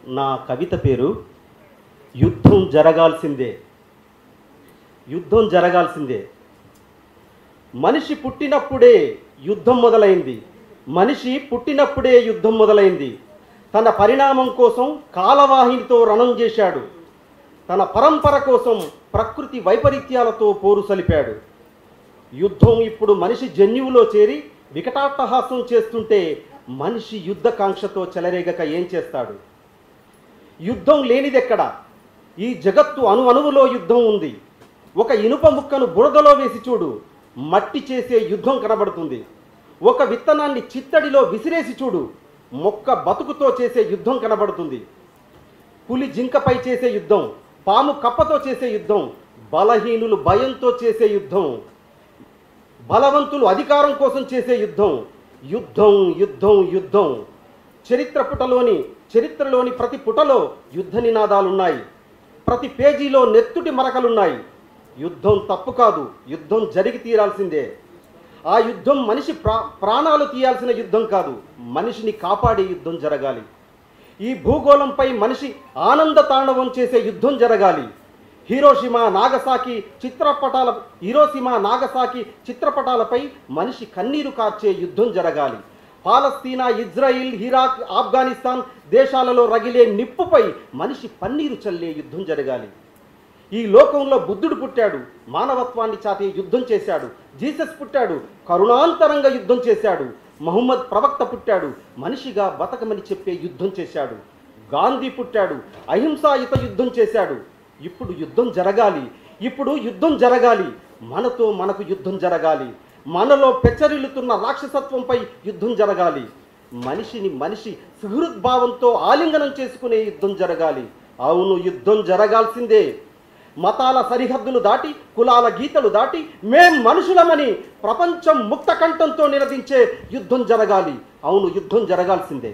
నా కవిత పేరు యుద్ధం జరగాల్సిందే. యుద్ధం జరగాల్సిందే. మనిషి పుట్టినప్పుడే యుద్ధం మొదలైంది. మనిషి పుట్టినప్పుడే యుద్ధం మొదలైంది. తన పరిణామం కోసం కాలవాహినితో రణం చేశాడు. తన పరంపర కోసం ప్రకృతి వైపరీత్యాలతో పోరు సలిపాడు. యుద్ధం ఇప్పుడు మనిషి జన్యువులో చేరి వికటాట్టహాసం చేస్తుంటే మనిషి యుద్ధకాంక్షతో చెలరేగక ఏం చేస్తాడు? యుద్ధం లేనిదెక్కడ? ఈ జగత్తు అణువణువులో యుద్ధం ఉంది. ఒక ఇనుప ముక్కను బురదలో వేసి చూడు, మట్టి చేసే యుద్ధం కనబడుతుంది. ఒక విత్తనాన్ని చిత్తడిలో విసిరేసి చూడు, మొక్క బతుకుతో చేసే యుద్ధం కనబడుతుంది. పులి జింకపై చేసే యుద్ధం, పాము కప్పతో చేసే యుద్ధం, బలహీనులు భయంతో చేసే యుద్ధం, బలవంతులు అధికారం కోసం చేసే యుద్ధం. యుద్ధం యుద్ధం యుద్ధం. చరిత్రలోని ప్రతి పుటలో యుద్ధ నినాదాలున్నాయి. ప్రతి పేజీలో నెత్తుటి మరకలున్నాయి. యుద్ధం తప్పు కాదు, యుద్ధం జరిగి తీరాల్సిందే. ఆ యుద్ధం మనిషి ప్రాణాలు తీయాల్సిన యుద్ధం కాదు, మనిషిని కాపాడే యుద్ధం జరగాలి. ఈ భూగోళంపై మనిషి ఆనంద తాండవం చేసే యుద్ధం జరగాలి. హిరోషిమా నాగసాకి చిత్రపటాలపై మనిషి కన్నీరు కార్చే యుద్ధం జరగాలి. పాలస్తీనా, ఇజ్రాయిల్, ఇరాక్, ఆఫ్ఘనిస్తాన్ దేశాలలో రగిలే నిప్పుపై మనిషి పన్నీరు చల్లే యుద్ధం జరగాలి. ఈ లోకంలో బుద్ధుడు పుట్టాడు, మానవత్వాన్ని చాటే యుద్ధం చేశాడు. జీసస్ పుట్టాడు, కరుణాంతరంగా యుద్ధం చేశాడు. మహమ్మద్ ప్రవక్త పుట్టాడు, మనిషిగా బతకమని చెప్పే యుద్ధం చేశాడు. గాంధీ పుట్టాడు, అహింసాయుత యుద్ధం చేశాడు. ఇప్పుడు యుద్ధం జరగాలి. మనతో మనకు యుద్ధం జరగాలి. మనలో పెచ్చరిల్లుతున్న రాక్షసత్వంపై యుద్ధం జరగాలి. మనిషిని మనిషి సుహృద్భావంతో ఆలింగనం చేసుకునే యుద్ధం జరగాలి. అవును, యుద్ధం జరగాల్సిందే. మతాల సరిహద్దులు దాటి, కులాల గీతలు దాటి మేం మనుషులమని ప్రపంచం ముక్త కంఠంతో నినదించే యుద్ధం జరగాలి. అవును, యుద్ధం జరగాల్సిందే.